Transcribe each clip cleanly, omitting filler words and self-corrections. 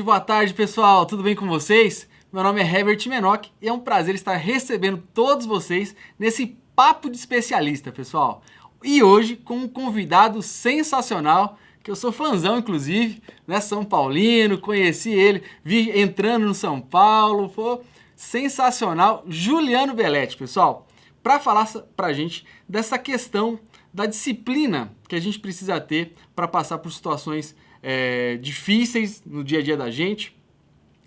boa tarde, pessoal. Tudo bem com vocês? Meu nome é Herbert Menock e é um prazer estar recebendo todos vocês nesse papo de especialista, pessoal. E hoje com um convidado sensacional, que eu sou fãzão, inclusive, né? São Paulino, conheci ele, vi entrando no São Paulo, foi sensacional. Juliano Belletti, pessoal, para falar pra gente dessa questão da disciplina que a gente precisa ter para passar por situações difíceis no dia a dia da gente,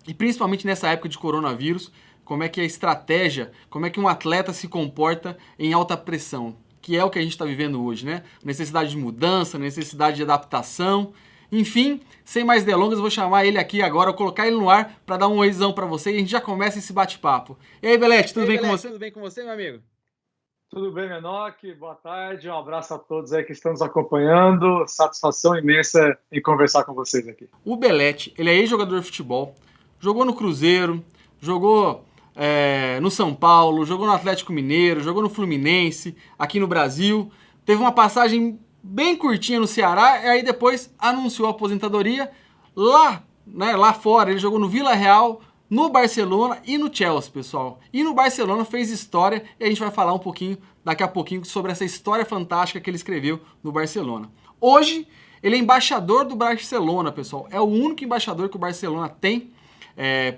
e principalmente nessa época de coronavírus, como é que a estratégia, como é que um atleta se comporta em alta pressão, que é o que a gente está vivendo hoje, né? Necessidade de mudança, necessidade de adaptação, enfim, sem mais delongas, eu vou chamar ele aqui agora, vou colocar ele no ar para dar um oizão para você e a gente já começa esse bate-papo. E aí, Belletti, tudo bem com você? Tudo bem com você, meu amigo? Tudo bem, Menock? Boa tarde, um abraço a todos aí que estão nos acompanhando. Satisfação imensa em conversar com vocês aqui. O Belletti, ele é ex-jogador de futebol, jogou no Cruzeiro, jogou no São Paulo, jogou no Atlético Mineiro, jogou no Fluminense, aqui no Brasil. Teve uma passagem bem curtinha no Ceará e aí depois anunciou a aposentadoria lá, né, lá fora. Ele jogou no Vila Real, no Barcelona e no Chelsea, pessoal. E no Barcelona fez história e a gente vai falar um pouquinho, daqui a pouquinho, sobre essa história fantástica que ele escreveu no Barcelona. Hoje, ele é embaixador do Barcelona, pessoal. É o único embaixador que o Barcelona tem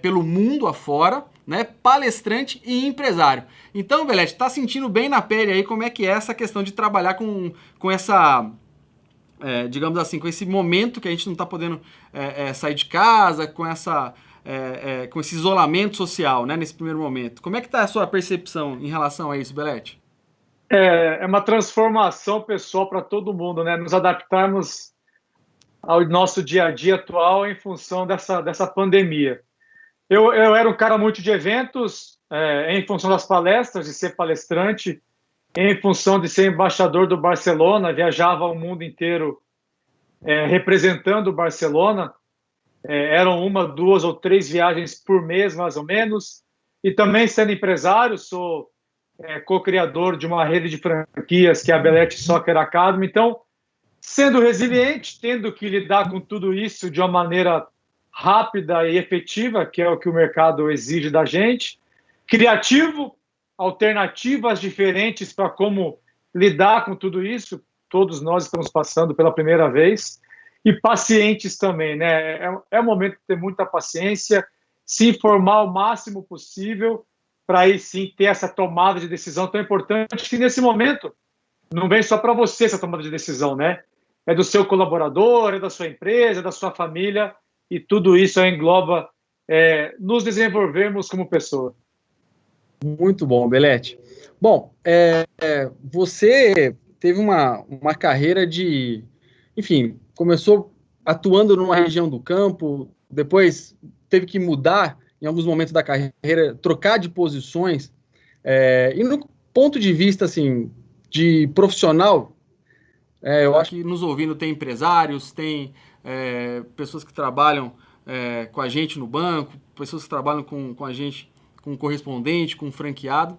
pelo mundo afora, né? Palestrante e empresário. Então, Belletti, tá sentindo bem na pele aí como é que é essa questão de trabalhar com essa... digamos assim, com esse momento que a gente não está podendo sair de casa, com esse isolamento social, né, nesse primeiro momento. Como é que está a sua percepção em relação a isso, Belletti? É uma transformação pessoal para todo mundo, né? Nos adaptarmos ao nosso dia a dia atual em função dessa pandemia. Eu era um cara muito de eventos, em função das palestras, de ser palestrante, em função de ser embaixador do Barcelona, viajava o mundo inteiro representando o Barcelona. Eram 1, 2 ou 3 viagens por mês, mais ou menos. E também sendo empresário, sou co-criador de uma rede de franquias que é a Belletti Soccer Academy. Então, sendo resiliente, tendo que lidar com tudo isso de uma maneira rápida e efetiva, que é o que o mercado exige da gente, criativo, alternativas diferentes para como lidar com tudo isso, todos nós estamos passando pela primeira vez, e pacientes também, né? É o momento de ter muita paciência, se informar o máximo possível, para aí sim ter essa tomada de decisão tão importante, que nesse momento não vem só para você essa tomada de decisão, né? É do seu colaborador, é da sua empresa, é da sua família, e tudo isso engloba nos desenvolvermos como pessoa. Muito bom, Belletti. Bom, você teve uma carreira de... Enfim, começou atuando numa região do campo, depois teve que mudar em alguns momentos da carreira, trocar de posições. E no ponto de vista, assim, de profissional, eu acho que nos ouvindo tem empresários, tem pessoas que trabalham com a gente no banco, pessoas que trabalham com a gente, com correspondente, com franqueado.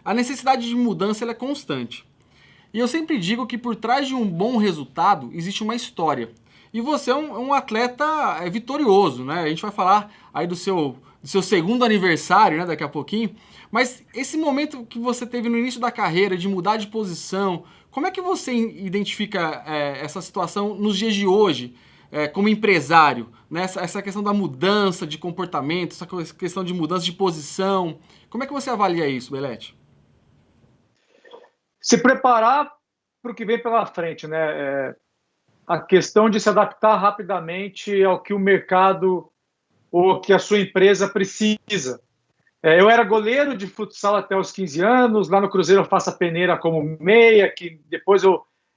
A necessidade de mudança ela é constante. E eu sempre digo que por trás de um bom resultado existe uma história. E você é um atleta vitorioso, né? A gente vai falar aí do seu segundo aniversário, né, daqui a pouquinho. Mas esse momento que você teve no início da carreira de mudar de posição, como é que você identifica essa situação nos dias de hoje, como empresário? Né? Essa questão da mudança de comportamento, essa questão de mudança de posição. Como é que você avalia isso, Belletti? Se preparar para o que vem pela frente, né? A questão de se adaptar rapidamente ao que o mercado ou que a sua empresa precisa. Eu era goleiro de futsal até os 15 anos, lá no Cruzeiro eu faço a peneira como meia, que depois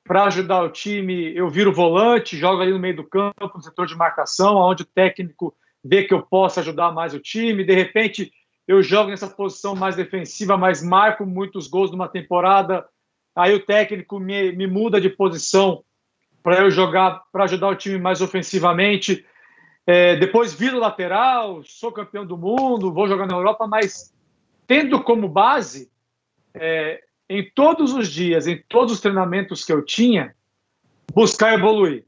para ajudar o time, eu viro volante, jogo ali no meio do campo, no setor de marcação, onde o técnico vê que eu posso ajudar mais o time. De repente, eu jogo nessa posição mais defensiva, mas marco muitos gols numa temporada. Aí o técnico me muda de posição para eu jogar, para ajudar o time mais ofensivamente. Depois viro lateral, sou campeão do mundo, vou jogar na Europa, mas tendo como base, em todos os dias, em todos os treinamentos que eu tinha, buscar evoluir.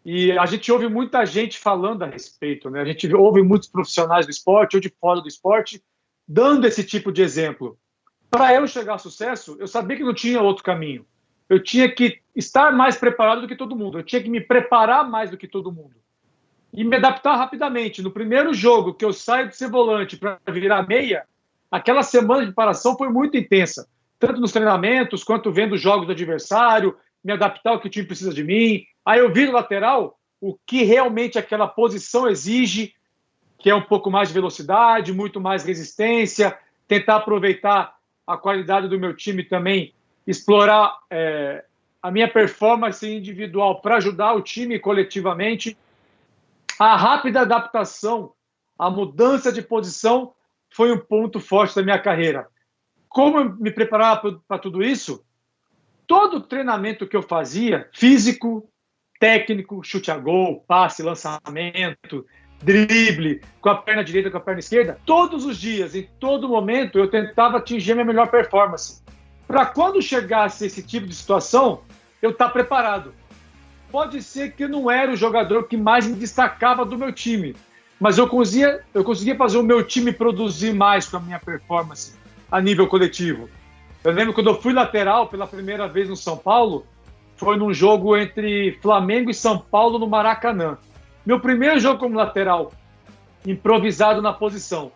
E a gente ouve muita gente falando a respeito, né? A gente ouve muitos profissionais do esporte ou de fora do esporte dando esse tipo de exemplo. Para eu chegar ao sucesso, eu sabia que não tinha outro caminho. Eu tinha que estar mais preparado do que todo mundo. Eu tinha que me preparar mais do que todo mundo. E me adaptar rapidamente. No primeiro jogo que eu saio de ser volante para virar meia, aquela semana de preparação foi muito intensa. Tanto nos treinamentos, quanto vendo os jogos do adversário, me adaptar ao que o time precisa de mim. Aí eu viro lateral, o que realmente aquela posição exige, que é um pouco mais de velocidade, muito mais resistência, tentar aproveitar a qualidade do meu time também, explorar a minha performance individual para ajudar o time coletivamente. A rápida adaptação, a mudança de posição foi um ponto forte da minha carreira. Como eu me preparava para tudo isso? Todo treinamento que eu fazia, físico, técnico, chute a gol, passe, lançamento, drible, com a perna direita, com a perna esquerda, todos os dias, em todo momento, eu tentava atingir a minha melhor performance. Para quando chegasse esse tipo de situação, eu estar preparado. Pode ser que eu não era o jogador que mais me destacava do meu time, mas eu conseguia fazer o meu time produzir mais com a minha performance a nível coletivo. Eu lembro quando eu fui lateral pela primeira vez no São Paulo, foi num jogo entre Flamengo e São Paulo no Maracanã. Meu primeiro jogo como lateral, improvisado na posição.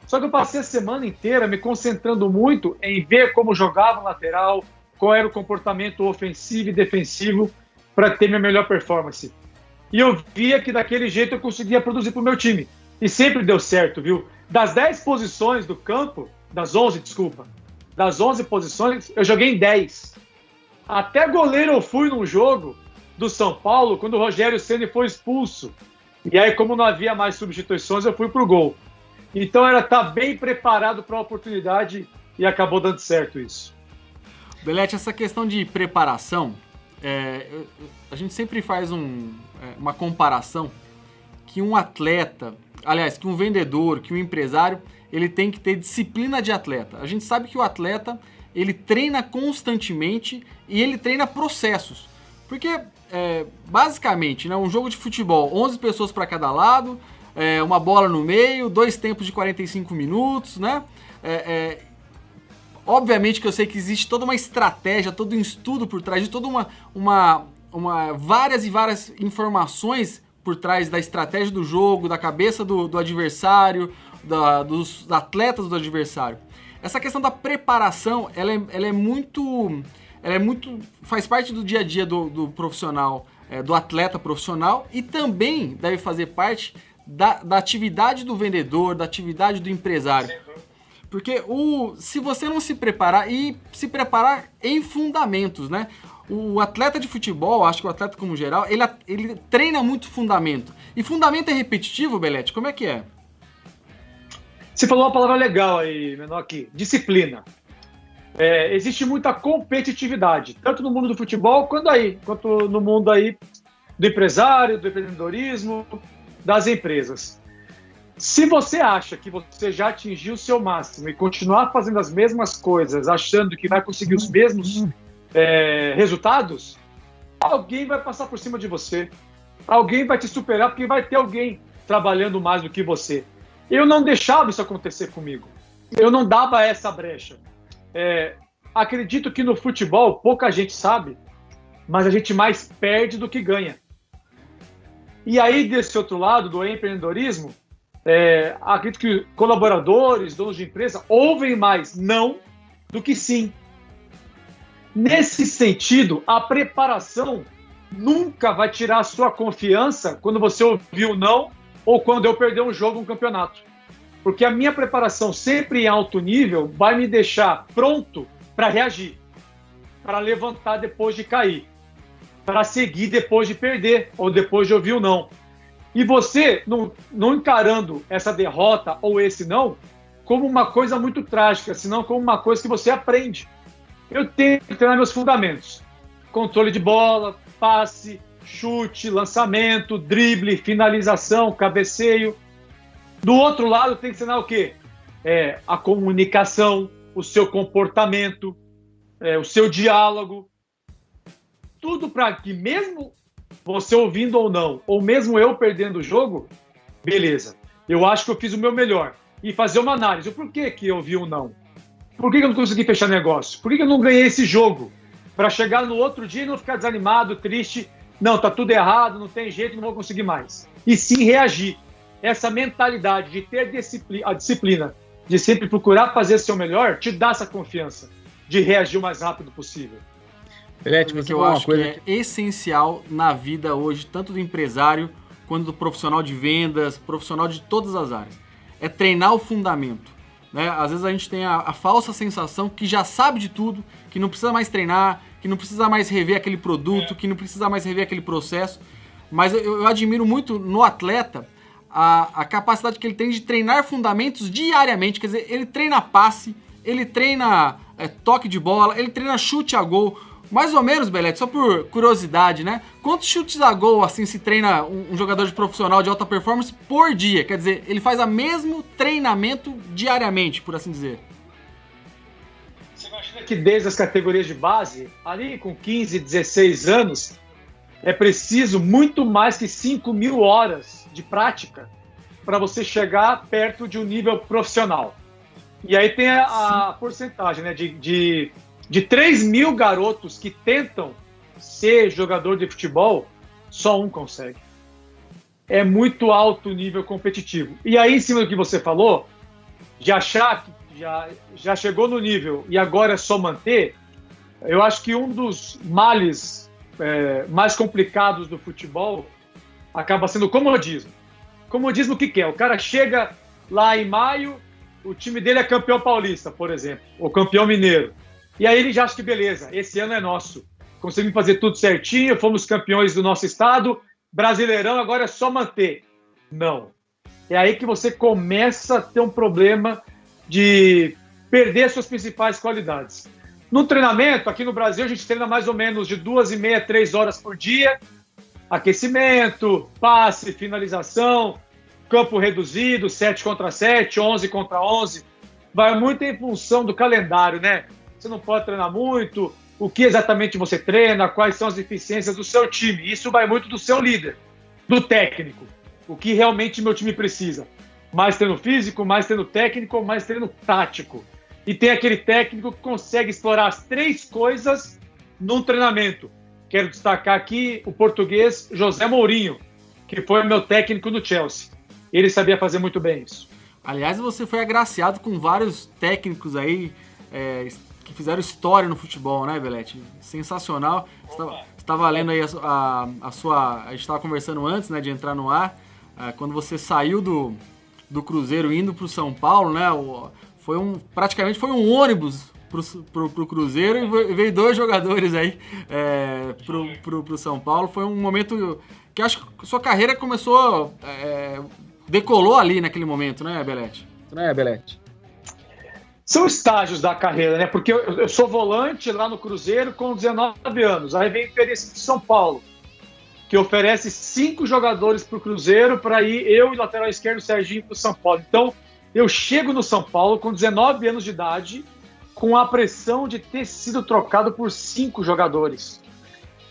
Só que eu passei a semana inteira me concentrando muito em ver como jogava o lateral, qual era o comportamento ofensivo e defensivo para ter minha melhor performance. E eu via que daquele jeito eu conseguia produzir para o meu time. E sempre deu certo, viu? Das 10 posições do campo, das 11 posições, eu joguei em 10. Até goleiro eu fui num jogo do São Paulo, quando o Rogério Ceni foi expulso. E aí, como não havia mais substituições, eu fui pro gol. Então era estar bem preparado para a oportunidade e acabou dando certo isso. Belete, essa questão de preparação, a gente sempre faz uma comparação que um atleta, aliás, que um vendedor, que um empresário, ele tem que ter disciplina de atleta. A gente sabe que o atleta, ele treina constantemente e ele treina processos. Porque, basicamente, né, um jogo de futebol, 11 pessoas para cada lado, uma bola no meio, 2 tempos de 45 minutos, né? Obviamente que eu sei que existe toda uma estratégia, todo um estudo por trás de toda várias e várias informações por trás da estratégia do jogo, da cabeça do adversário, dos atletas do adversário. Essa questão da preparação, ela é muito, faz parte do dia a dia do profissional, do atleta profissional, e também deve fazer parte da atividade do vendedor, da atividade do empresário. Porque se você não se preparar, e se preparar em fundamentos, né? O atleta de futebol, acho que o atleta como geral, ele treina muito fundamento. E fundamento é repetitivo, Belete? Como é que é? Você falou uma palavra legal aí, Menor, aqui, disciplina. Existe muita competitividade, tanto no mundo do futebol quanto no mundo aí do empresário, do empreendedorismo, das empresas. Se você acha que você já atingiu o seu máximo e continuar fazendo as mesmas coisas, achando que vai conseguir os mesmos resultados, alguém vai passar por cima de você. Alguém vai te superar, porque vai ter alguém trabalhando mais do que você. Eu não deixava isso acontecer comigo. Eu não dava essa brecha. Acredito que no futebol, pouca gente sabe, mas a gente mais perde do que ganha. E aí, desse outro lado, do empreendedorismo, acredito que colaboradores, donos de empresa, ouvem mais não do que sim. Nesse sentido, a preparação nunca vai tirar a sua confiança quando você ouviu não ou quando eu perder um jogo, um campeonato. Porque a minha preparação sempre em alto nível vai me deixar pronto para reagir, para levantar depois de cair, para seguir depois de perder ou depois de ouvir o não. E você não encarando essa derrota ou esse não como uma coisa muito trágica, senão como uma coisa que você aprende. Eu tenho que treinar meus fundamentos. Controle de bola, passe, chute, lançamento, drible, finalização, cabeceio. Do outro lado, tem que ensinar o quê? A comunicação, o seu comportamento, o seu diálogo. Tudo para que, mesmo você ouvindo ou não, ou mesmo eu perdendo o jogo, beleza. Eu acho que eu fiz o meu melhor. E fazer uma análise. Por que que eu vi um não? Por que que eu não consegui fechar negócio? Por que que eu não ganhei esse jogo? Para chegar no outro dia e não ficar desanimado, triste. Não, tá tudo errado, não tem jeito, não vou conseguir mais. E sim reagir. Essa mentalidade de ter a disciplina, de sempre procurar fazer seu melhor, te dá essa confiança de reagir o mais rápido possível. Belete, que eu acho que é essencial na vida hoje, tanto do empresário quanto do profissional de vendas, profissional de todas as áreas. É treinar o fundamento. Né? Às vezes a gente tem a falsa sensação que já sabe de tudo, que não precisa mais treinar, que não precisa mais rever aquele produto, que não precisa mais rever aquele processo. Mas eu admiro muito no atleta a capacidade que ele tem de treinar fundamentos diariamente. Quer dizer, ele treina passe, ele treina toque de bola, ele treina chute a gol. Mais ou menos, Belete, só por curiosidade, né? Quantos chutes a gol, assim, se treina um jogador de profissional de alta performance por dia? Quer dizer, ele faz o mesmo treinamento diariamente, por assim dizer. Você imagina que desde as categorias de base, ali com 15, 16 anos, é preciso muito mais que 5.000 horas de prática para você chegar perto de um nível profissional. E aí tem a porcentagem, né, de 3.000 garotos que tentam ser jogador de futebol, só um consegue. É muito alto o nível competitivo. E aí, em cima do que você falou, de achar que já chegou no nível e agora é só manter, eu acho que um dos males mais complicados do futebol acaba sendo o comodismo. Comodismo o que é? O cara chega lá em maio, o time dele é campeão paulista, por exemplo, ou campeão mineiro. E aí ele já acha que beleza, esse ano é nosso. Conseguimos fazer tudo certinho, fomos campeões do nosso estado, Brasileirão, agora é só manter. Não. É aí que você começa a ter um problema de perder suas principais qualidades. No treinamento, aqui no Brasil, a gente treina mais ou menos de 2,5 a 3 horas por dia. Aquecimento, passe, finalização, campo reduzido, 7 contra 7, 11 contra 11. Vai muito em função do calendário, né? Você não pode treinar muito, o que exatamente você treina, quais são as deficiências do seu time. Isso vai muito do seu líder, do técnico. O que realmente meu time precisa. Mais treino físico, mais treino técnico, mais treino tático. E tem aquele técnico que consegue explorar as 3 coisas num treinamento. Quero destacar aqui o português José Mourinho, que foi meu técnico no Chelsea. Ele sabia fazer muito bem isso. Aliás, você foi agraciado com vários técnicos aí que fizeram história no futebol, né, Belete? Sensacional. Estava lendo aí a sua... A gente estava conversando antes, né, de entrar no ar. Quando você saiu do Cruzeiro indo para o São Paulo, né? Praticamente foi um ônibus pro Cruzeiro e veio 2 jogadores aí pro São Paulo. Foi um momento que acho que sua carreira começou... decolou ali naquele momento, né, Belete? Não é, Belete? São estágios da carreira, né? Porque eu sou volante lá no Cruzeiro com 19 anos. Aí vem a experiência de São Paulo, que oferece 5 jogadores para o Cruzeiro para ir eu e o lateral esquerdo Serginho para o São Paulo. Então, eu chego no São Paulo com 19 anos de idade, com a pressão de ter sido trocado por 5 jogadores,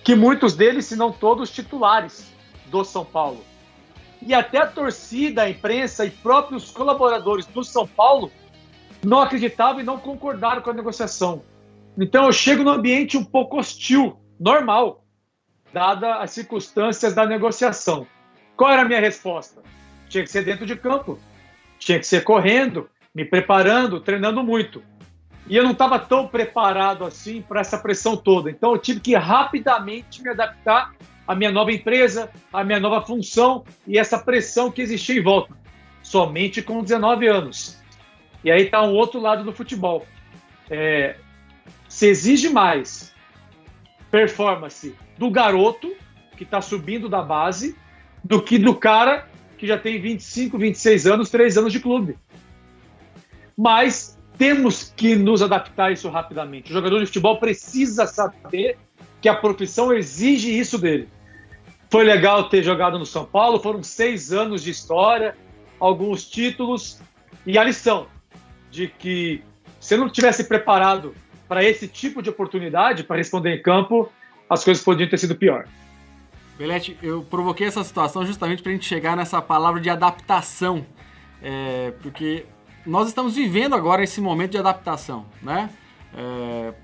que muitos deles, se não todos, titulares do São Paulo. E até a torcida, a imprensa e próprios colaboradores do São Paulo não acreditavam e não concordaram com a negociação. Então eu chego num ambiente um pouco hostil, normal, dada as circunstâncias da negociação. Qual era a minha resposta? Tinha que ser dentro de campo, tinha que ser correndo, me preparando, treinando muito. E eu não estava tão preparado assim para essa pressão toda. Então eu tive que rapidamente me adaptar à minha nova empresa, à minha nova função e essa pressão que existia em volta. Somente com 19 anos. E aí está um outro lado do futebol. Se exige mais performance do garoto que está subindo da base do que do cara que já tem 25, 26 anos, 3 anos de clube. Mas temos que nos adaptar a isso rapidamente. O jogador de futebol precisa saber que a profissão exige isso dele. Foi legal ter jogado no São Paulo, foram 6 anos de história, alguns títulos e a lição de que se eu não tivesse preparado para esse tipo de oportunidade, para responder em campo, as coisas podiam ter sido pior. Belete, eu provoquei essa situação justamente para a gente chegar nessa palavra de adaptação, porque nós estamos vivendo agora esse momento de adaptação, né?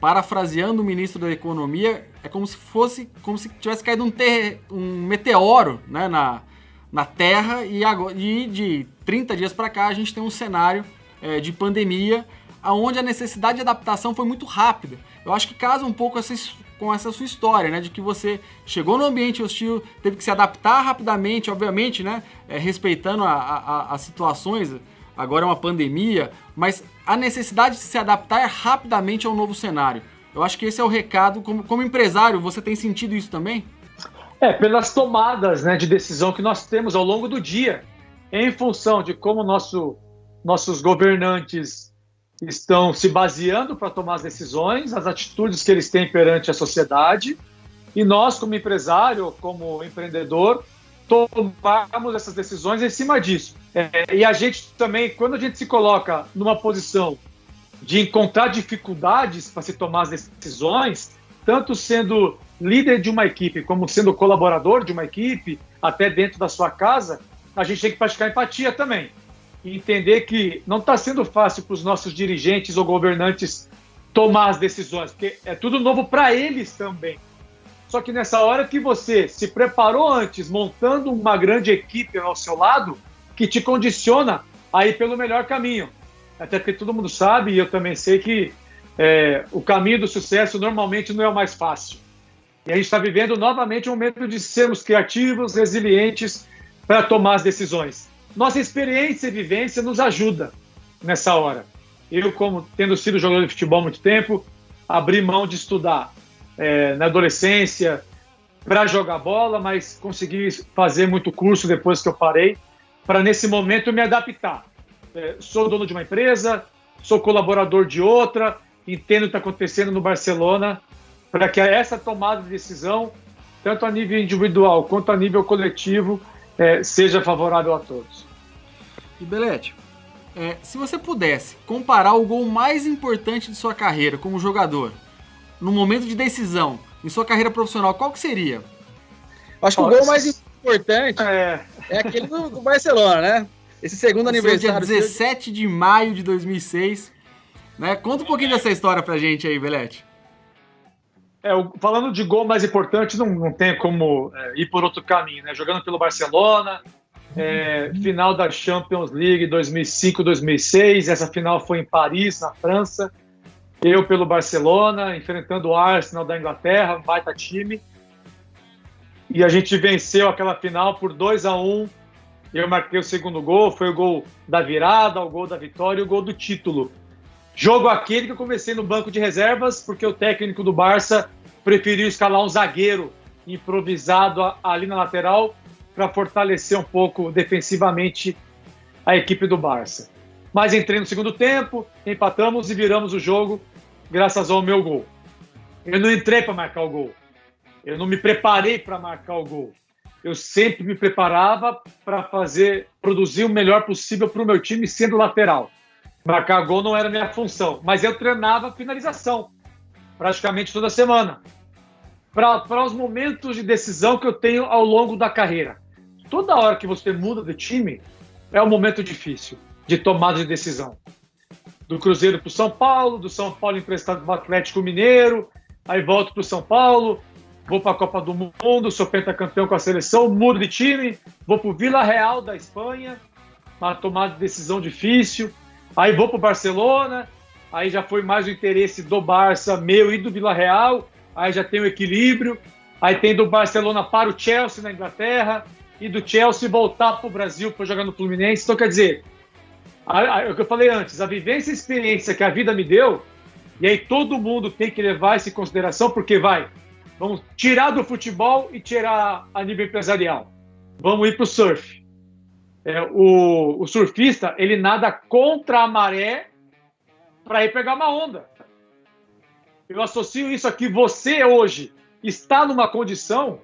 Parafraseando o ministro da Economia, é como se tivesse caído um meteoro, né, na Terra, e de 30 dias para cá a gente tem um cenário de pandemia, onde a necessidade de adaptação foi muito rápida. Eu acho que casa um pouco com essa sua história, né, de que você chegou no ambiente hostil, teve que se adaptar rapidamente, obviamente, né, respeitando as situações. Agora é uma pandemia, mas a necessidade de se adaptar rapidamente ao novo cenário. Eu acho que esse é o recado. Como empresário, você tem sentido isso também? Pelas tomadas, né, de decisão que nós temos ao longo do dia, em função de como nossos governantes estão se baseando para tomar as decisões, as atitudes que eles têm perante a sociedade, e nós, como empresário, como empreendedor, tomarmos essas decisões em cima disso. E a gente também, quando a gente se coloca numa posição de encontrar dificuldades para se tomar as decisões, tanto sendo líder de uma equipe, como sendo colaborador de uma equipe, até dentro da sua casa, a gente tem que praticar empatia também. E entender que não está sendo fácil para os nossos dirigentes ou governantes tomar as decisões, porque é tudo novo para eles também. Só que nessa hora que você se preparou antes, montando uma grande equipe ao seu lado, que te condiciona a ir pelo melhor caminho. Até porque todo mundo sabe, e eu também sei, que o caminho do sucesso normalmente não é o mais fácil. E a gente está vivendo novamente um momento de sermos criativos, resilientes para tomar as decisões. Nossa experiência e vivência nos ajuda nessa hora. Eu, como tendo sido jogador de futebol há muito tempo, abri mão de estudar na adolescência para jogar bola, mas consegui fazer muito curso depois que eu parei, para nesse momento me adaptar. Sou dono de uma empresa, sou colaborador de outra, entendo o que está acontecendo no Barcelona, para que essa tomada de decisão, tanto a nível individual quanto a nível coletivo, seja favorável a todos. E Belete, se você pudesse comparar o gol mais importante de sua carreira como jogador, no momento de decisão, em sua carreira profissional, qual que seria? Acho que o gol mais importante é aquele do Barcelona, né? Esse segundo aniversário. Dia 17 de maio de 2006. Né? Conta um pouquinho dessa história pra gente aí, Belete. Falando de gol mais importante, não tem como ir por outro caminho, né? Jogando pelo Barcelona, final da Champions League 2005-2006, essa final foi em Paris, na França. Eu pelo Barcelona, enfrentando o Arsenal da Inglaterra, um baita time. E a gente venceu aquela final por 2-1. Eu marquei o segundo gol, foi o gol da virada, o gol da vitória e o gol do título. Jogo aquele que eu comecei no banco de reservas, porque o técnico do Barça preferiu escalar um zagueiro improvisado ali na lateral para fortalecer um pouco defensivamente a equipe do Barça. Mas entrei no segundo tempo, empatamos e viramos o jogo graças ao meu gol. Eu não entrei para marcar o gol. Eu não me preparei para marcar o gol. Eu sempre me preparava para produzir o melhor possível para o meu time sendo lateral. Marcar gol não era minha função, mas eu treinava finalização praticamente toda semana. Para os momentos de decisão que eu tenho ao longo da carreira. Toda hora que você muda de time é um momento difícil de tomada de decisão. Do Cruzeiro para o São Paulo, do São Paulo emprestado para o Atlético Mineiro, aí volto para o São Paulo, vou para a Copa do Mundo, sou pentacampeão com a seleção, mudo de time, vou para o Vila Real da Espanha, uma tomada de decisão difícil, aí vou para o Barcelona, aí já foi mais o interesse do Barça, meu e do Vila Real, aí já tem o equilíbrio, aí tem do Barcelona para o Chelsea na Inglaterra, e do Chelsea voltar para o Brasil para jogar no Fluminense. Então, quer dizer, o que eu falei antes, a vivência e a experiência que a vida me deu, e aí todo mundo tem que levar isso em consideração, porque vamos tirar do futebol e tirar a nível empresarial. Vamos ir para o surf. O surfista, ele nada contra a maré para ir pegar uma onda. Eu associo isso aqui, você hoje está numa condição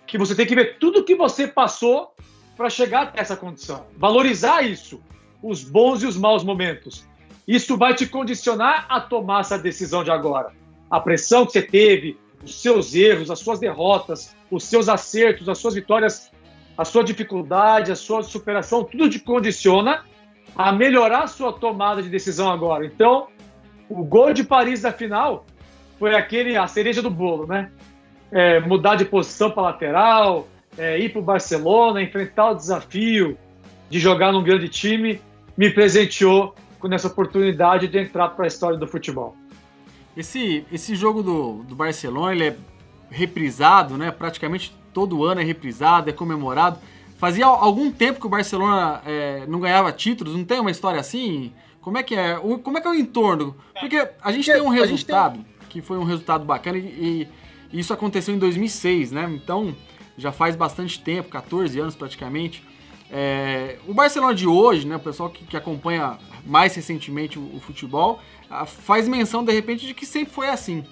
que você tem que ver tudo que você passou para chegar até essa condição. Valorizar isso, os bons e os maus momentos. Isso vai te condicionar a tomar essa decisão de agora. A pressão que você teve, os seus erros, as suas derrotas, os seus acertos, as suas vitórias, a sua dificuldade, a sua superação, tudo te condiciona a melhorar a sua tomada de decisão agora. Então, o gol de Paris da final foi a cereja do bolo, né? Mudar de posição para lateral, ir para o Barcelona, enfrentar o desafio de jogar num grande time, me presenteou com essa oportunidade de entrar para a história do futebol. Esse jogo do Barcelona, ele é reprisado, né? Praticamente todo ano é reprisado, é comemorado. Fazia algum tempo que o Barcelona não ganhava títulos, não tem uma história assim? Como é que é? Como é que é o entorno? Porque a gente tem um resultado, que foi um resultado bacana, e isso aconteceu em 2006, né? Então, já faz bastante tempo, 14 anos praticamente. O Barcelona de hoje, né, o pessoal que acompanha mais recentemente o futebol, faz menção, de repente, de que sempre foi assim.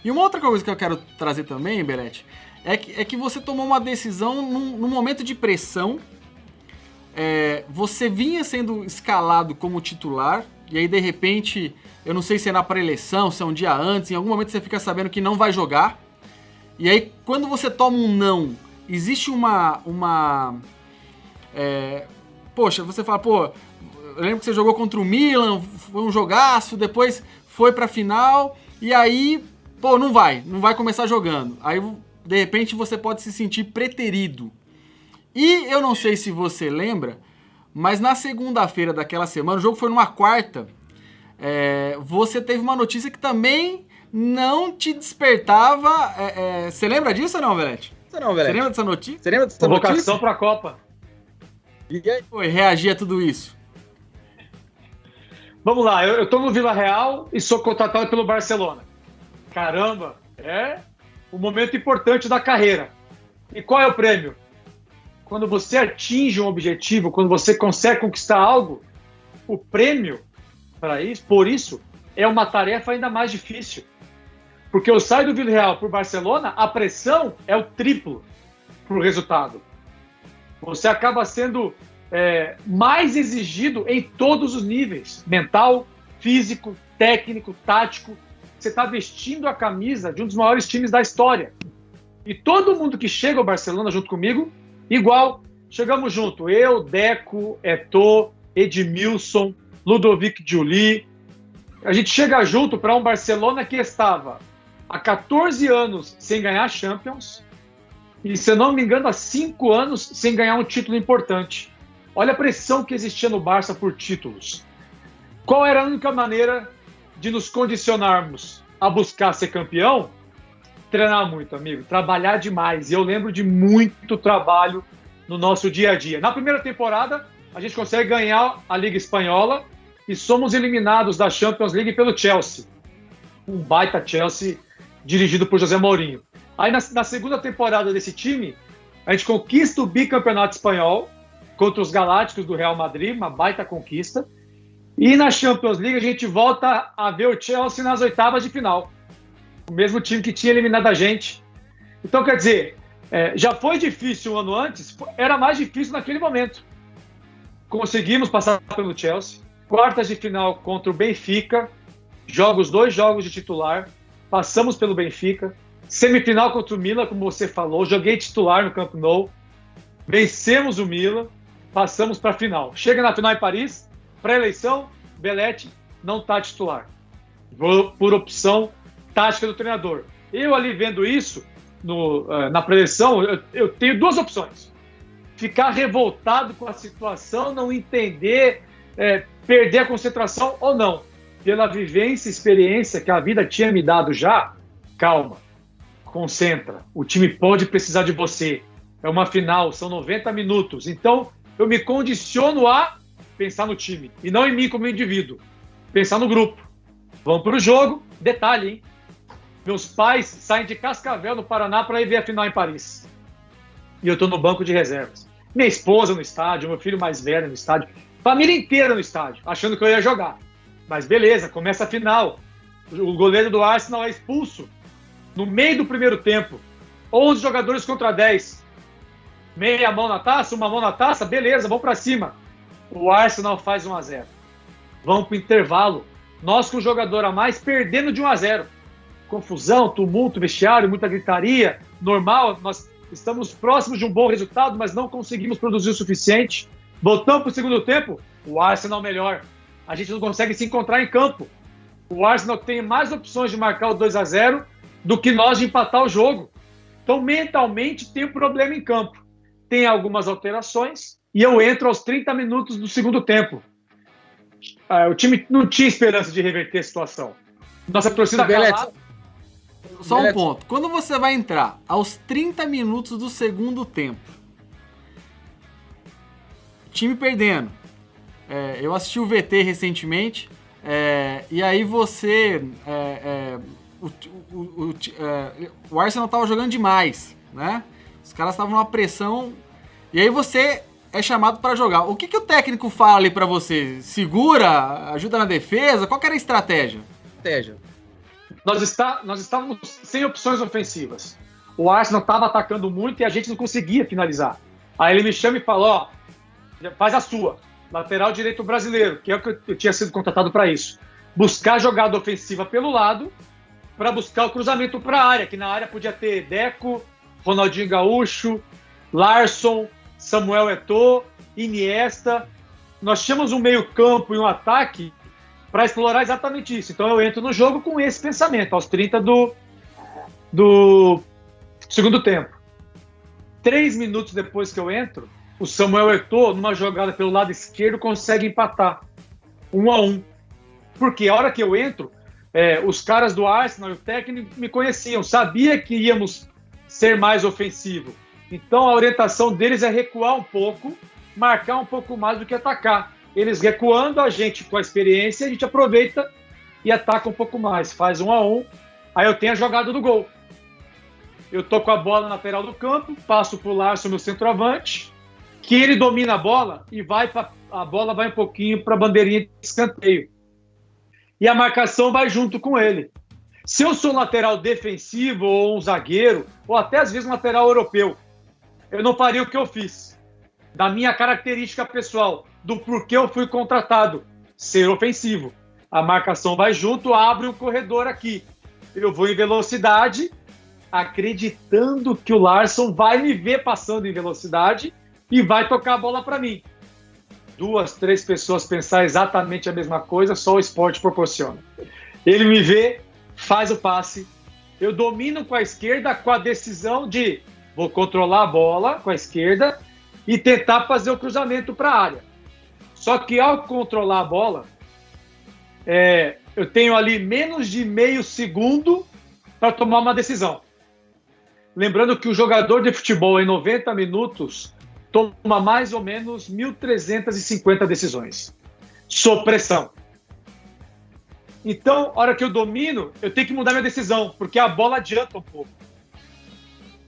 E uma outra coisa que eu quero trazer também, Belletti, é que você tomou uma decisão num momento de pressão. Você vinha sendo escalado como titular, e aí, de repente, eu não sei se é na pré-eleição, se é um dia antes, em algum momento você fica sabendo que não vai jogar. E aí, quando você toma um não, existe poxa, você fala, eu lembro que você jogou contra o Milan, foi um jogaço, depois foi pra final, e aí, não vai começar jogando. Aí, de repente, você pode se sentir preterido. E eu não sei se você lembra, mas na segunda-feira daquela semana, o jogo foi numa quarta, você teve uma notícia que também não te despertava. Você lembra disso ou não, Belletti? Você lembra dessa notícia? Você lembra dessa notícia? Convocação para a Copa. E aí foi reagir a tudo isso? Vamos lá, eu estou no Vila Real e sou contratado pelo Barcelona. Caramba, é um momento importante da carreira. E qual é o prêmio? Quando você atinge um objetivo, quando você consegue conquistar algo, o prêmio por isso é uma tarefa ainda mais difícil. Porque eu saio do Vila Real para o Barcelona, a pressão é o triplo para o resultado. Você acaba sendo mais exigido em todos os níveis. Mental, físico, técnico, tático. Você está vestindo a camisa de um dos maiores times da história. E todo mundo que chega ao Barcelona junto comigo, igual. Chegamos junto. Eu, Deco, Eto'o, Edmilson, Ludovic Giuli. A gente chega junto para um Barcelona que estava há 14 anos sem ganhar Champions e, se eu não me engano, há 5 anos sem ganhar um título importante. Olha a pressão que existia no Barça por títulos. Qual era a única maneira de nos condicionarmos a buscar ser campeão? Treinar muito, amigo. Trabalhar demais. E eu lembro de muito trabalho no nosso dia a dia. Na primeira temporada, a gente consegue ganhar a Liga Espanhola e somos eliminados da Champions League pelo Chelsea. Um baita Chelsea dirigido por José Mourinho. Aí na segunda temporada desse time, a gente conquista o bicampeonato espanhol contra os Galácticos do Real Madrid, uma baita conquista. E na Champions League a gente volta a ver o Chelsea nas oitavas de final. O mesmo time que tinha eliminado a gente. Então, quer dizer, já foi difícil um ano antes, era mais difícil naquele momento. Conseguimos passar pelo Chelsea. Quartas de final contra o Benfica, 2 jogos de titular, passamos pelo Benfica, semifinal contra o Milan, como você falou, joguei titular no Camp Nou, vencemos o Milan, passamos para a final. Chega na final em Paris, pré-eleição, Belletti não está titular, por opção tática do treinador. Eu ali vendo isso, na pré-eleição, eu tenho 2 opções. Ficar revoltado com a situação, não entender, perder a concentração ou não. Pela vivência e experiência que a vida tinha me dado já, calma, concentra. O time pode precisar de você. É uma final, são 90 minutos. Então, eu me condiciono a pensar no time. E não em mim como indivíduo. Pensar no grupo. Vamos para o jogo. Detalhe, hein? Meus pais saem de Cascavel, no Paraná, para ir ver a final em Paris. E eu estou no banco de reservas. Minha esposa no estádio, meu filho mais velho no estádio. Família inteira no estádio, achando que eu ia jogar. Mas beleza, começa a final. O goleiro do Arsenal é expulso. No meio do primeiro tempo. 11 jogadores contra 10. Meia mão na taça, uma mão na taça, beleza, vamos para cima. O Arsenal faz 1-0. Vamos para o intervalo. Nós com o jogador a mais perdendo de 1-0. confusão, tumulto, vestiário, muita gritaria, normal, nós estamos próximos de um bom resultado, mas não conseguimos produzir o suficiente. Voltamos para o segundo tempo, o Arsenal melhor. A gente não consegue se encontrar em campo. O Arsenal tem mais opções de marcar o 2-0 do que nós de empatar o jogo. Então, mentalmente, tem um problema em campo. Tem algumas alterações e eu entro aos 30 minutos do segundo tempo. O time não tinha esperança de reverter a situação. Nossa torcida calada. Só um ponto. Quando você vai entrar aos 30 minutos do segundo tempo, time perdendo. Eu assisti o VT recentemente, e aí você... o Arsenal estava jogando demais, né? Os caras estavam numa pressão, e aí você é chamado para jogar. O que o técnico fala ali para você? Segura? Ajuda na defesa? Qual que era a estratégia? Nós estávamos sem opções ofensivas. O Arsenal estava atacando muito e a gente não conseguia finalizar. Aí ele me chama e fala, faz a sua. Lateral direito brasileiro, que é o que eu tinha sido contratado para isso. Buscar jogada ofensiva pelo lado para buscar o cruzamento para a área, que na área podia ter Deco, Ronaldinho Gaúcho, Larsson, Samuel Eto'o, Iniesta. Nós tínhamos um meio campo e um ataque para explorar exatamente isso. Então eu entro no jogo com esse pensamento, aos 30 do segundo tempo. 3 minutos depois que eu entro, o Samuel Eto'o, numa jogada pelo lado esquerdo, consegue empatar 1-1. Porque a hora que eu entro, os caras do Arsenal e o técnico me conheciam, sabia que íamos ser mais ofensivo. Então a orientação deles é recuar um pouco, marcar um pouco mais do que atacar. Eles recuando, a gente com a experiência, a gente aproveita e ataca um pouco mais. Faz 1-1, aí eu tenho a jogada do gol. Eu tô com a bola na lateral do campo, passo pro Larsson, meu centroavante, que ele domina a bola e a bola vai um pouquinho para a bandeirinha de escanteio. E a marcação vai junto com ele. Se eu sou um lateral defensivo ou um zagueiro, ou até às vezes um lateral europeu, eu não faria o que eu fiz. Da minha característica pessoal, do porquê eu fui contratado, ser ofensivo. A marcação vai junto, abre um corredor aqui. Eu vou em velocidade, acreditando que o Larsson vai me ver passando em velocidade e vai tocar a bola para mim. 2, 3 pessoas pensar exatamente a mesma coisa, só o esporte proporciona. Ele me vê, faz o passe, eu domino com a esquerda com a decisão de vou controlar a bola com a esquerda e tentar fazer o cruzamento para a área. Só que ao controlar a bola, eu tenho ali menos de meio segundo para tomar uma decisão. Lembrando que o jogador de futebol em 90 minutos toma mais ou menos 1.350 decisões, sob pressão. Então, a hora que eu domino, eu tenho que mudar minha decisão, porque a bola adianta um pouco.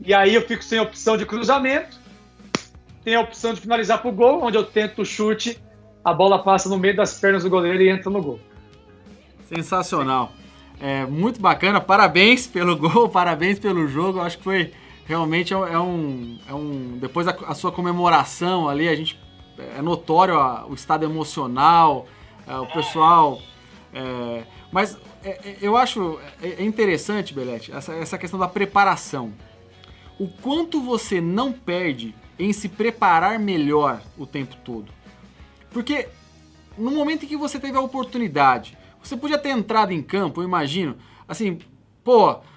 E aí eu fico sem opção de cruzamento, tenho a opção de finalizar para o gol, onde eu tento o chute, a bola passa no meio das pernas do goleiro e entra no gol. Sensacional. Muito bacana, parabéns pelo gol, parabéns pelo jogo, eu acho que foi... Realmente depois a sua comemoração ali, é notório o estado emocional, o pessoal... mas eu acho interessante, Belletti, essa questão da preparação. O quanto você não perde em se preparar melhor o tempo todo. Porque no momento em que você teve a oportunidade, você podia ter entrado em campo, eu imagino, assim,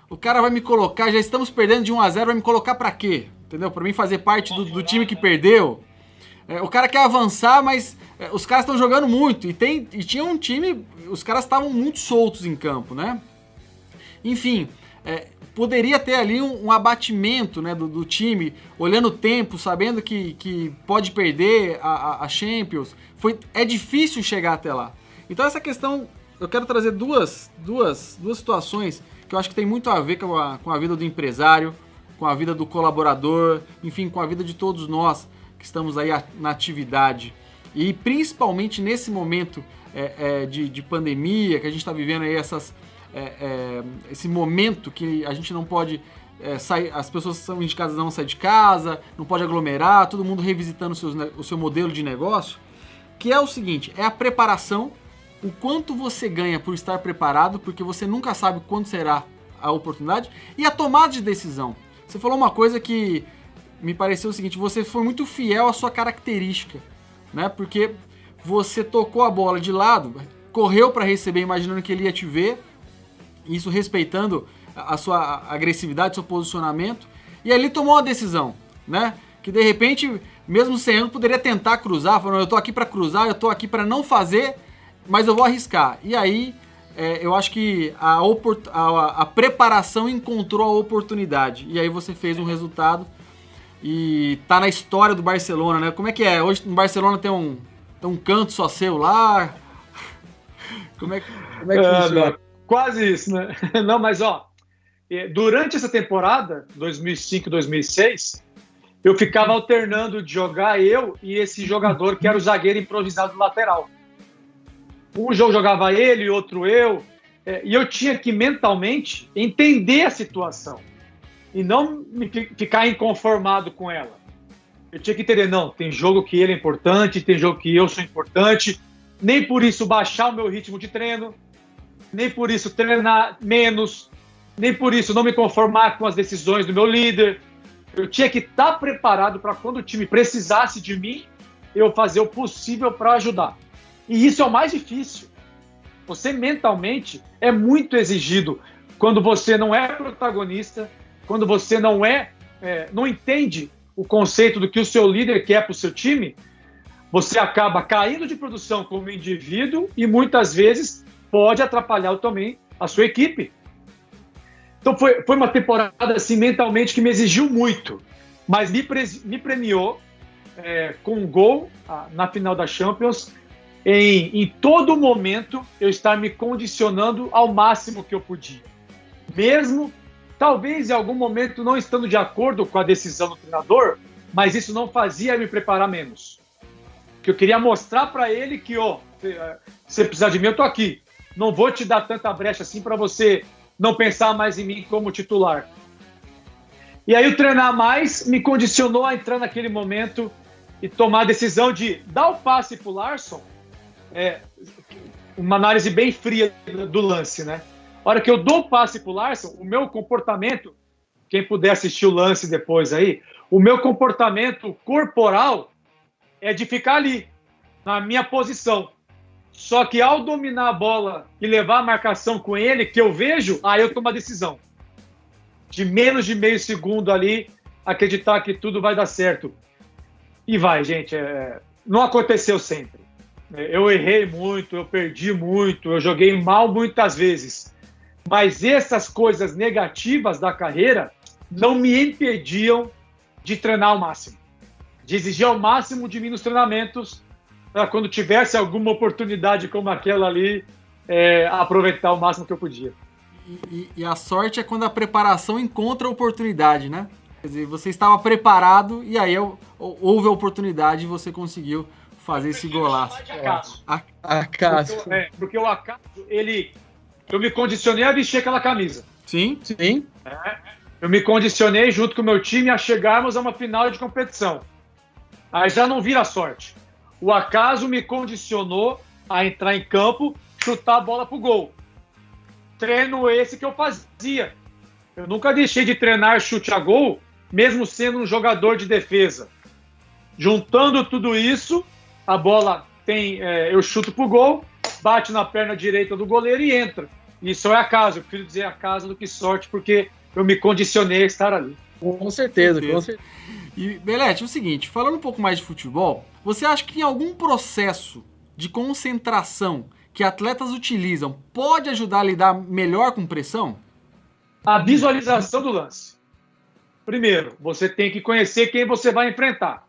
o cara vai me colocar, já estamos perdendo de 1-0, vai me colocar pra quê? Entendeu? Pra mim fazer parte do time que perdeu. O cara quer avançar, mas os caras estão jogando muito. E tinha um time, os caras estavam muito soltos em campo, né? Enfim, poderia ter ali um abatimento, né, do time, olhando o tempo, sabendo que pode perder a Champions. É difícil chegar até lá. Então essa questão, eu quero trazer duas situações que eu acho que tem muito a ver com a vida do empresário, com a vida do colaborador, enfim, com a vida de todos nós que estamos aí na atividade. E principalmente nesse momento de pandemia, que a gente está vivendo aí esse momento que a gente não pode sair, as pessoas são indicadas a não sair de casa, não pode aglomerar, todo mundo revisitando o seu modelo de negócio, que é o seguinte, é a preparação. O quanto você ganha por estar preparado, porque você nunca sabe quando será a oportunidade e a tomada de decisão. Você falou uma coisa que me pareceu o seguinte, você foi muito fiel à sua característica, né? Porque você tocou a bola de lado, correu para receber imaginando que ele ia te ver, isso respeitando a sua agressividade, seu posicionamento, e ali tomou uma decisão, né? Que de repente, mesmo sem ângulo, poderia tentar cruzar, falando, eu tô aqui para cruzar, eu tô aqui para não fazer, mas eu vou arriscar. E aí, eu acho que a preparação encontrou a oportunidade, e aí você fez um resultado, e tá na história do Barcelona, né? Como é que é? Hoje no Barcelona tem um canto só seu lá? Como é que funciona? Quase isso, né? Não, mas durante essa temporada, 2005-2006, eu ficava alternando de jogar eu e esse jogador que era o zagueiro improvisado lateral. Um jogo jogava ele, outro eu, e eu tinha que mentalmente entender a situação e não ficar inconformado com ela. Eu tinha que entender, não, tem jogo que ele é importante, tem jogo que eu sou importante, nem por isso baixar o meu ritmo de treino, nem por isso treinar menos, nem por isso não me conformar com as decisões do meu líder. Eu tinha que estar preparado para quando o time precisasse de mim, eu fazer o possível para ajudar. E isso é o mais difícil. Você mentalmente é muito exigido quando você não é protagonista, quando você não entende o conceito do que o seu líder quer para o seu time, você acaba caindo de produção como indivíduo e muitas vezes pode atrapalhar também a sua equipe. Então foi uma temporada assim, mentalmente que me exigiu muito, mas me premiou com um gol na final da Champions, em todo momento eu estar me condicionando ao máximo que eu podia. Mesmo, talvez em algum momento não estando de acordo com a decisão do treinador, mas isso não fazia me preparar menos. Porque eu queria mostrar para ele que, se você precisar de mim, eu tô aqui. Não vou te dar tanta brecha assim para você não pensar mais em mim como titular. E aí o treinar mais me condicionou a entrar naquele momento e tomar a decisão de dar o passe pro Larsson, uma análise bem fria do lance, né? A hora que eu dou o passe pro Larsson, o meu comportamento, quem puder assistir o lance depois aí, o meu comportamento corporal é de ficar ali, na minha posição. Só que ao dominar a bola e levar a marcação com ele, que eu vejo, aí eu tomo a decisão. De menos de meio segundo ali, acreditar que tudo vai dar certo. E vai, gente. Não aconteceu sempre. Eu errei muito, eu perdi muito, eu joguei mal muitas vezes. Mas essas coisas negativas da carreira não me impediam de treinar ao máximo. De exigir ao máximo de mim nos treinamentos, para quando tivesse alguma oportunidade como aquela ali, aproveitar o máximo que eu podia. E a sorte é quando a preparação encontra a oportunidade, né? Quer dizer, você estava preparado e aí houve a oportunidade e você conseguiu fazer esse golaço. Acaso. Porque o acaso, eu me condicionei a vestir aquela camisa. Sim. Eu me condicionei junto com o meu time a chegarmos a uma final de competição. Aí já não vira sorte. O acaso me condicionou a entrar em campo, chutar a bola pro gol. Treino esse que eu fazia. Eu nunca deixei de treinar chute a gol, mesmo sendo um jogador de defesa. Juntando tudo isso, a bola eu chuto pro gol, bate na perna direita do goleiro e entra. Isso é acaso. Eu prefiro dizer acaso do que sorte, porque eu me condicionei a estar ali. Com certeza. E, Belete, é o seguinte, falando um pouco mais de futebol, você acha que em algum processo de concentração que atletas utilizam pode ajudar a lidar melhor com pressão? A visualização do lance. Primeiro, você tem que conhecer quem você vai enfrentar.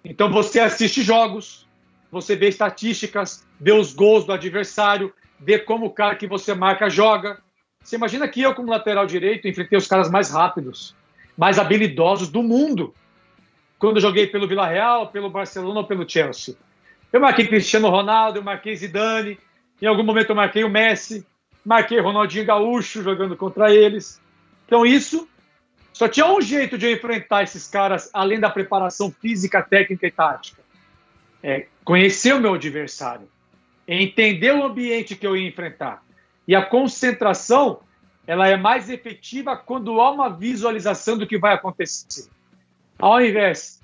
Então você assiste jogos, você vê estatísticas, vê os gols do adversário, vê como o cara que você marca joga. Você imagina que eu, como lateral direito, enfrentei os caras mais rápidos, mais habilidosos do mundo. Quando eu joguei pelo Villarreal, pelo Barcelona ou pelo Chelsea. Eu marquei Cristiano Ronaldo, eu marquei Zidane, em algum momento eu marquei o Messi, marquei Ronaldinho Gaúcho jogando contra eles. Então isso, só tinha um jeito de eu enfrentar esses caras, além da preparação física, técnica e tática. Conhecer o meu adversário, entender o ambiente que eu ia enfrentar. E a concentração ela é mais efetiva quando há uma visualização do que vai acontecer. Ao invés,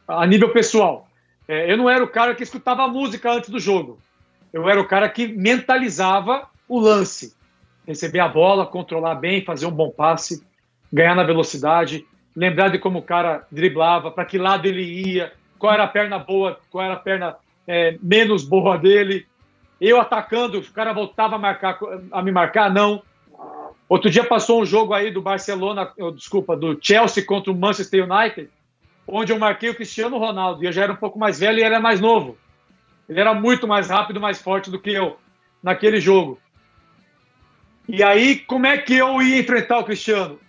a nível pessoal, eu não era o cara que escutava a música antes do jogo. Eu era o cara que mentalizava o lance. Receber a bola, controlar bem, fazer um bom passe, ganhar na velocidade, lembrar de como o cara driblava, para que lado ele ia, qual era a perna boa, qual era a perna menos boa dele. Eu atacando, o cara voltava a me marcar, não. Outro dia passou um jogo aí do do Chelsea contra o Manchester United, onde eu marquei o Cristiano Ronaldo, e eu já era um pouco mais velho e ele era mais novo. Ele era muito mais rápido, mais forte do que eu naquele jogo. E aí, como é que eu ia enfrentar o Cristiano?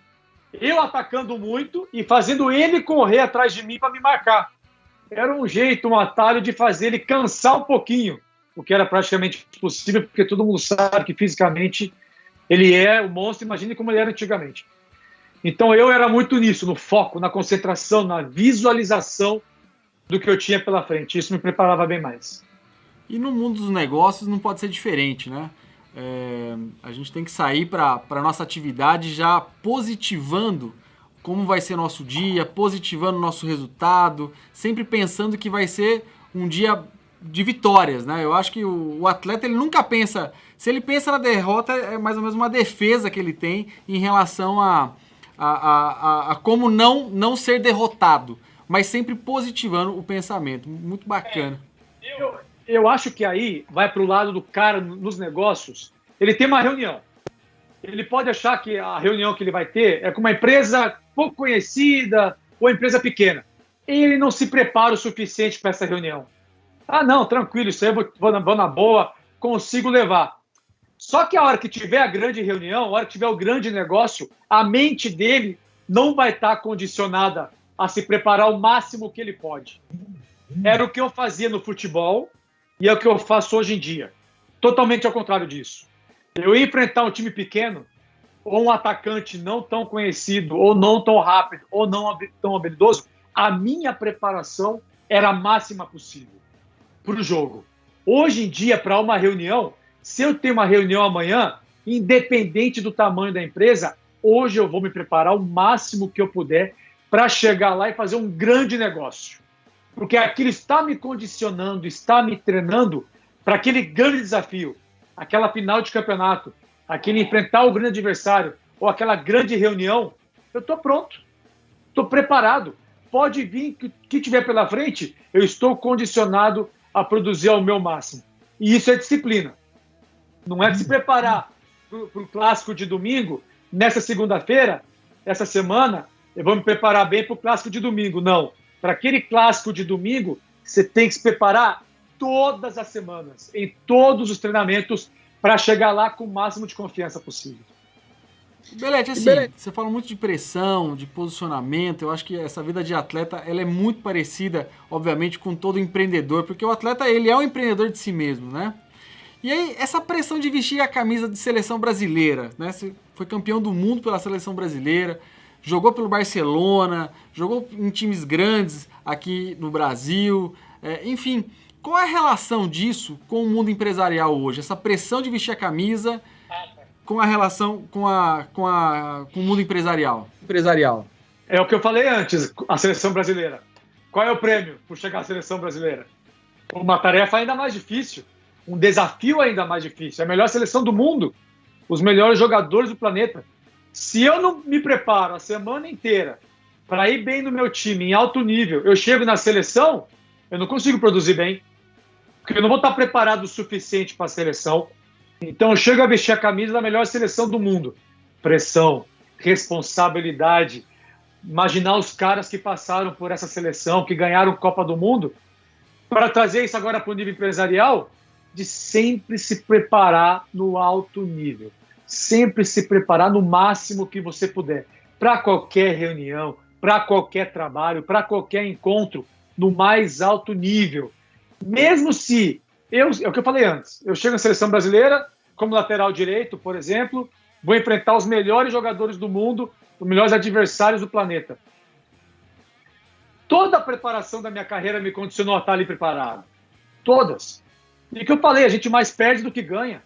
Eu atacando muito e fazendo ele correr atrás de mim para me marcar. Era um jeito, um atalho de fazer ele cansar um pouquinho, o que era praticamente possível, porque todo mundo sabe que fisicamente ele é o monstro, imagine como ele era antigamente. Então eu era muito nisso, no foco, na concentração, na visualização do que eu tinha pela frente. Isso me preparava bem mais. E no mundo dos negócios não pode ser diferente, né? A gente tem que sair para a nossa atividade já positivando como vai ser nosso dia, positivando o nosso resultado, sempre pensando que vai ser um dia de vitórias, né? Eu acho que o atleta ele nunca pensa, se ele pensa na derrota, é mais ou menos uma defesa que ele tem em relação a como não ser derrotado, mas sempre positivando o pensamento. Muito bacana. Eu acho que aí vai para o lado do cara nos negócios. Ele tem uma reunião. Ele pode achar que a reunião que ele vai ter é com uma empresa pouco conhecida ou empresa pequena. Ele não se prepara o suficiente para essa reunião. Ah, não, tranquilo, isso aí eu vou na boa, consigo levar. Só que a hora que tiver a grande reunião, a hora que tiver o grande negócio, a mente dele não vai estar condicionada a se preparar o máximo que ele pode. Era o que eu fazia no futebol e é o que eu faço hoje em dia. Totalmente ao contrário disso. Eu ia enfrentar um time pequeno, ou um atacante não tão conhecido, ou não tão rápido, ou não tão habilidoso, a minha preparação era a máxima possível para o jogo. Hoje em dia, para uma reunião, se eu tenho uma reunião amanhã, independente do tamanho da empresa, hoje eu vou me preparar o máximo que eu puder para chegar lá e fazer um grande negócio. Porque aquilo está me condicionando, está me treinando para aquele grande desafio, aquela final de campeonato, aquele enfrentar o grande adversário ou aquela grande reunião. Eu estou pronto, estou preparado. Pode vir o que tiver pela frente, eu estou condicionado a produzir ao meu máximo. E isso é disciplina. Não é de se preparar para o clássico de domingo, nessa segunda-feira, essa semana, eu vou me preparar bem para o clássico de domingo. Não. Para aquele clássico de domingo, você tem que se preparar todas as semanas, em todos os treinamentos, para chegar lá com o máximo de confiança possível. Belete, assim, você fala muito de pressão, de posicionamento. Eu acho que essa vida de atleta ela é muito parecida, obviamente, com todo empreendedor, porque o atleta ele é um empreendedor de si mesmo, né? E aí, essa pressão de vestir a camisa de seleção brasileira, né? Você foi campeão do mundo pela seleção brasileira, jogou pelo Barcelona, jogou em times grandes aqui no Brasil, enfim. Qual é a relação disso com o mundo empresarial hoje? Essa pressão de vestir a camisa com a relação com o mundo empresarial? É o que eu falei antes, a seleção brasileira. Qual é o prêmio por chegar à seleção brasileira? Uma tarefa ainda mais difícil, um desafio ainda mais difícil. É a melhor seleção do mundo, os melhores jogadores do planeta. Se eu não me preparo a semana inteira para ir bem no meu time, em alto nível, eu chego na seleção, eu não consigo produzir bem, porque eu não vou estar preparado o suficiente para a seleção. Então eu chego a vestir a camisa da melhor seleção do mundo. Pressão, responsabilidade, imaginar os caras que passaram por essa seleção, que ganharam Copa do Mundo, para trazer isso agora para o nível empresarial, de sempre se preparar no alto nível. Sempre se preparar no máximo que você puder. Para qualquer reunião, para qualquer trabalho, para qualquer encontro, no mais alto nível. Mesmo se, é o que eu falei antes, eu chego na seleção brasileira, como lateral direito, por exemplo, vou enfrentar os melhores jogadores do mundo, os melhores adversários do planeta. Toda a preparação da minha carreira me condicionou a estar ali preparado. Todas. E o que eu falei, a gente mais perde do que ganha.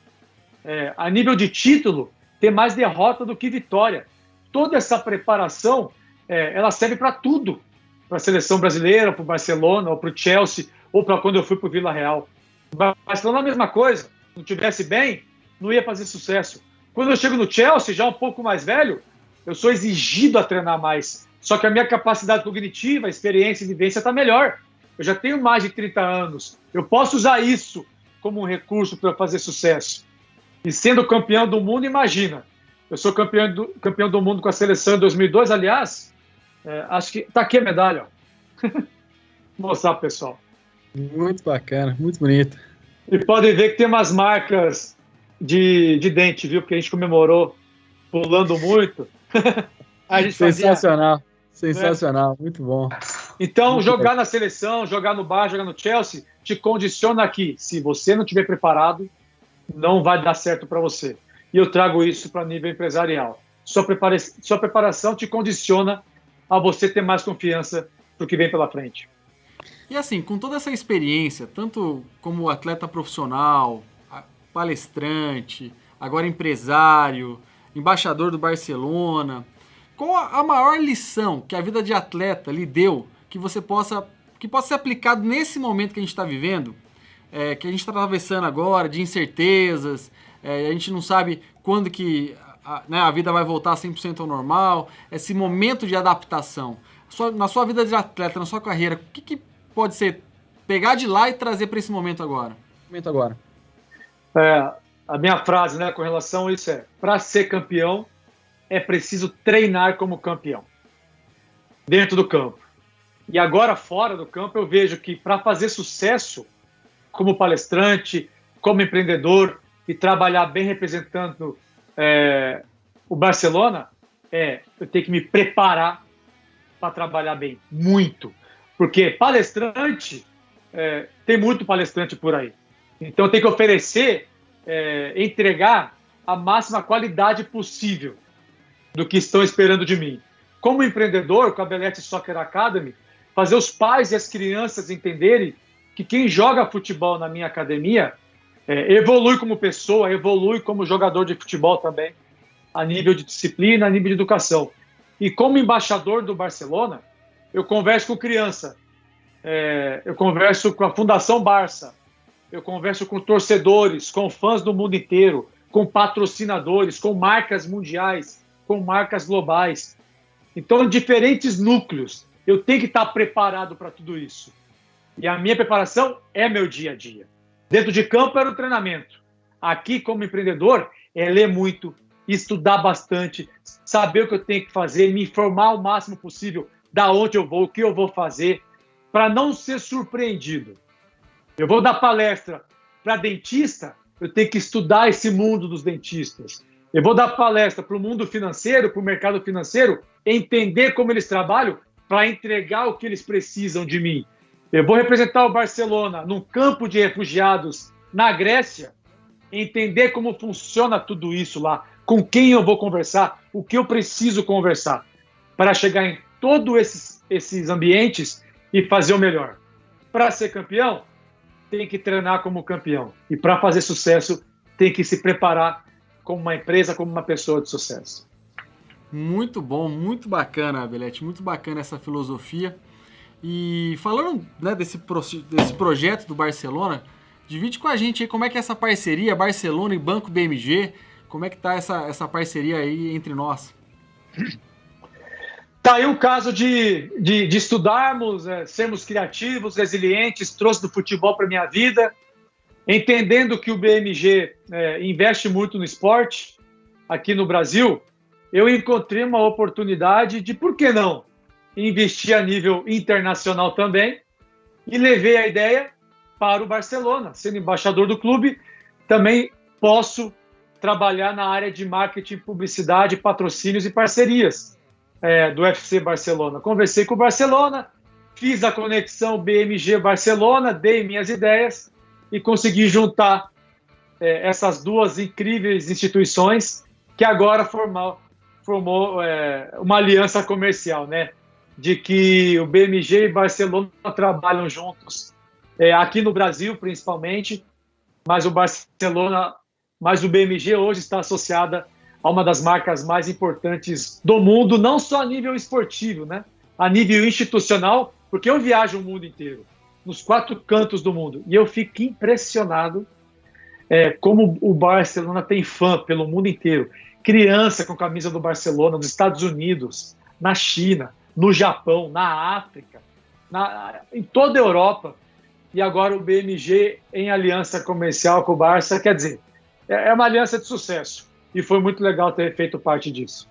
A nível de título, ter mais derrota do que vitória. Toda essa preparação, ela serve para tudo. Para a seleção brasileira, para o Barcelona, ou para o Chelsea, ou para quando eu fui para o Vila Real. O Barcelona é a mesma coisa. Se não estivesse bem, não ia fazer sucesso. Quando eu chego no Chelsea, já um pouco mais velho, eu sou exigido a treinar mais. Só que a minha capacidade cognitiva, experiência e vivência está melhor. Eu já tenho mais de 30 anos. Eu posso usar isso como um recurso para fazer sucesso. E sendo campeão do mundo, imagina. Eu sou campeão do mundo com a seleção em 2002, aliás. Acho que está aqui a medalha. Ó. Vou mostrar para o pessoal. Muito bacana, muito bonito. E podem ver que tem umas marcas de dente, viu? Porque a gente comemorou pulando muito. A gente sensacional, sensacional, muito bom. Então, muito jogar bem. na seleção, jogar no Bar, jogar no Chelsea, te condiciona aqui. Se você não estiver preparado, não vai dar certo para você. E eu trago isso para nível empresarial. Sua preparação te condiciona a você ter mais confiança para o que vem pela frente. E assim, com toda essa experiência, tanto como atleta profissional, palestrante, agora empresário, embaixador do Barcelona, qual a maior lição que a vida de atleta lhe deu que possa ser aplicado nesse momento que a gente está vivendo, que a gente está atravessando agora, de incertezas, a gente não sabe quando que a vida vai voltar 100% ao normal, esse momento de adaptação. Na sua vida de atleta, na sua carreira, o que pode ser pegar de lá e trazer para esse momento agora? A minha frase, né, com relação a isso para ser campeão, é preciso treinar como campeão. Dentro do campo. E agora, fora do campo, eu vejo que para fazer sucesso como palestrante, como empreendedor e trabalhar bem representando o Barcelona, eu tenho que me preparar para trabalhar bem. Muito. Porque palestrante, tem muito palestrante por aí. Então, eu tenho que oferecer, entregar a máxima qualidade possível do que estão esperando de mim. Como empreendedor, com a Belete Soccer Academy, fazer os pais e as crianças entenderem que quem joga futebol na minha academia evolui como pessoa, evolui como jogador de futebol também, a nível de disciplina, a nível de educação. E como embaixador do Barcelona, eu converso com criança, eu converso com a Fundação Barça, eu converso com torcedores, com fãs do mundo inteiro, com patrocinadores, com marcas mundiais, com marcas globais. Então, em diferentes núcleos, eu tenho que estar preparado para tudo isso. E a minha preparação é meu dia a dia. Dentro de campo era o treinamento. Aqui, como empreendedor, é ler muito, estudar bastante, saber o que eu tenho que fazer, me informar o máximo possível da onde eu vou, o que eu vou fazer, para não ser surpreendido. Eu vou dar palestra para dentista, eu tenho que estudar esse mundo dos dentistas. Eu vou dar palestra para o mundo financeiro, para o mercado financeiro, entender como eles trabalham para entregar o que eles precisam de mim. Eu vou representar o Barcelona num campo de refugiados na Grécia, entender como funciona tudo isso lá, com quem eu vou conversar, o que eu preciso conversar, para chegar em todos esses ambientes e fazer o melhor. Para ser campeão, tem que treinar como campeão. E para fazer sucesso, tem que se preparar como uma empresa, como uma pessoa de sucesso. Muito bom, muito bacana, Belete, muito bacana essa filosofia. E falando, né, desse projeto do Barcelona, divide com a gente aí como é que é essa parceria Barcelona e Banco BMG, como é que tá essa parceria aí entre nós? Tá aí um caso de estudarmos, sermos criativos, resilientes, trouxe do futebol para minha vida, entendendo que o BMG investe muito no esporte aqui no Brasil, eu encontrei uma oportunidade de, por que não, investir a nível internacional também, e levei a ideia para o Barcelona. Sendo embaixador do clube, também posso trabalhar na área de marketing, publicidade, patrocínios e parcerias do FC Barcelona. Conversei com o Barcelona, fiz a conexão BMG Barcelona, dei minhas ideias e consegui juntar essas duas incríveis instituições que agora formou uma aliança comercial, né? De que o BMG e Barcelona trabalham juntos, aqui no Brasil principalmente, mas o BMG hoje está associada a uma das marcas mais importantes do mundo, não só a nível esportivo, né? A nível institucional, porque eu viajo o mundo inteiro, nos 4 cantos do mundo, e eu fico impressionado como o Barcelona tem fã pelo mundo inteiro. Criança com camisa do Barcelona nos Estados Unidos, na China, no Japão, na África, em toda a Europa, e agora o BMG em aliança comercial com o Barça, quer dizer, é uma aliança de sucesso, e foi muito legal ter feito parte disso.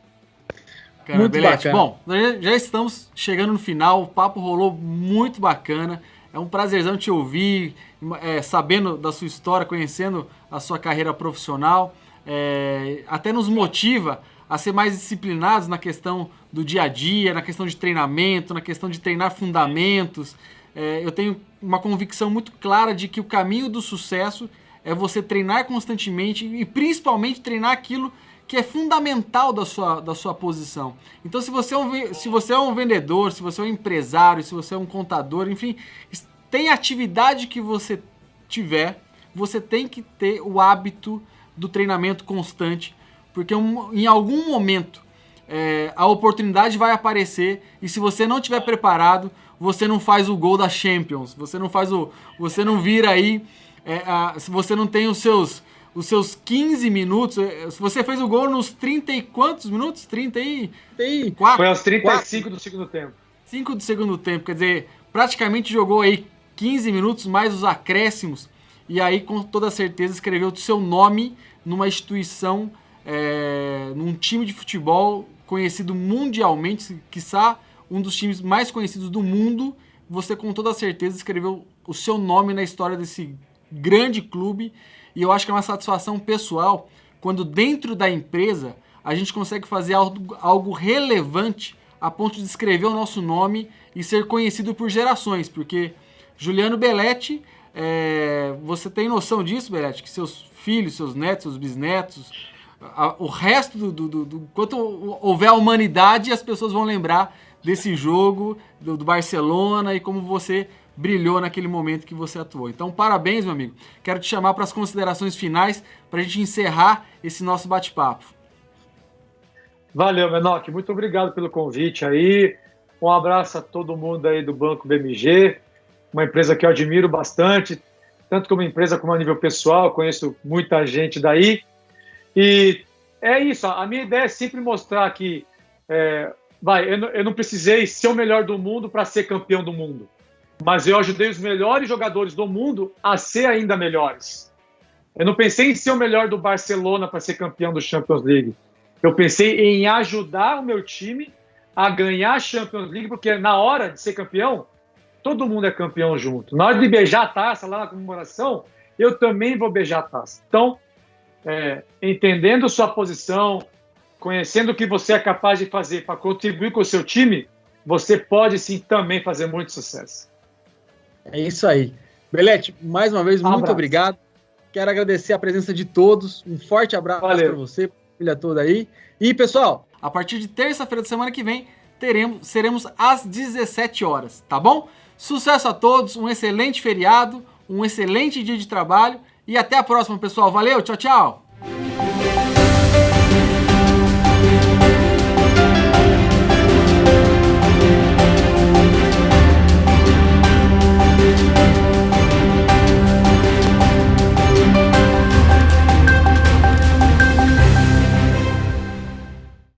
Cara, muito Belete, bacana. Bom, nós já estamos chegando no final, o papo rolou muito bacana, é um prazerzão te ouvir, sabendo da sua história, conhecendo a sua carreira profissional, até nos motiva a ser mais disciplinados na questão do dia a dia, na questão de treinamento, na questão de treinar fundamentos. Eu tenho uma convicção muito clara de que o caminho do sucesso é você treinar constantemente e principalmente treinar aquilo que é fundamental da sua posição. Então, se você é um vendedor, se você é um empresário, se você é um contador, enfim, tem atividade que você tiver, você tem que ter o hábito do treinamento constante, porque em algum momento a oportunidade vai aparecer e se você não estiver preparado, você não faz o gol da Champions, você não vira aí, se você não tem os seus 15 minutos, se você fez o gol nos 30 e quantos minutos? 34? Foi aos 35 do segundo tempo. 5 do segundo tempo, quer dizer, praticamente jogou aí 15 minutos mais os acréscimos e aí com toda certeza escreveu o seu nome numa instituição, num time de futebol conhecido mundialmente, quiçá um dos times mais conhecidos do mundo. Você com toda certeza escreveu o seu nome na história desse grande clube. E eu acho que é uma satisfação pessoal quando dentro da empresa a gente consegue fazer algo relevante a ponto de escrever o nosso nome e ser conhecido por gerações. Porque Juliano Belletti, você tem noção disso, Belletti? Que seus filhos, seus netos, seus bisnetos, o resto quanto houver a humanidade, as pessoas vão lembrar desse jogo, do Barcelona e como você brilhou naquele momento que você atuou. Então, parabéns, meu amigo. Quero te chamar para as considerações finais para a gente encerrar esse nosso bate-papo. Valeu, Menotti. Muito obrigado pelo convite aí. Um abraço a todo mundo aí do Banco BMG, uma empresa que eu admiro bastante, tanto como empresa como a nível pessoal. Conheço muita gente daí. E é isso. A minha ideia é sempre mostrar que eu não precisei ser o melhor do mundo para ser campeão do mundo. Mas eu ajudei os melhores jogadores do mundo a ser ainda melhores. Eu não pensei em ser o melhor do Barcelona para ser campeão do Champions League. Eu pensei em ajudar o meu time a ganhar a Champions League, porque na hora de ser campeão, todo mundo é campeão junto. Na hora de beijar a taça lá na comemoração, eu também vou beijar a taça. Então, entendendo sua posição, conhecendo o que você é capaz de fazer para contribuir com o seu time, você pode sim também fazer muito sucesso. É isso aí. Belletti, mais uma vez, muito obrigado. Quero agradecer a presença de todos. Um forte abraço para você, família toda aí. E, pessoal, a partir de terça-feira da semana que vem, seremos às 17 horas, tá bom? Sucesso a todos, um excelente feriado, um excelente dia de trabalho e até a próxima, pessoal. Valeu, tchau, tchau!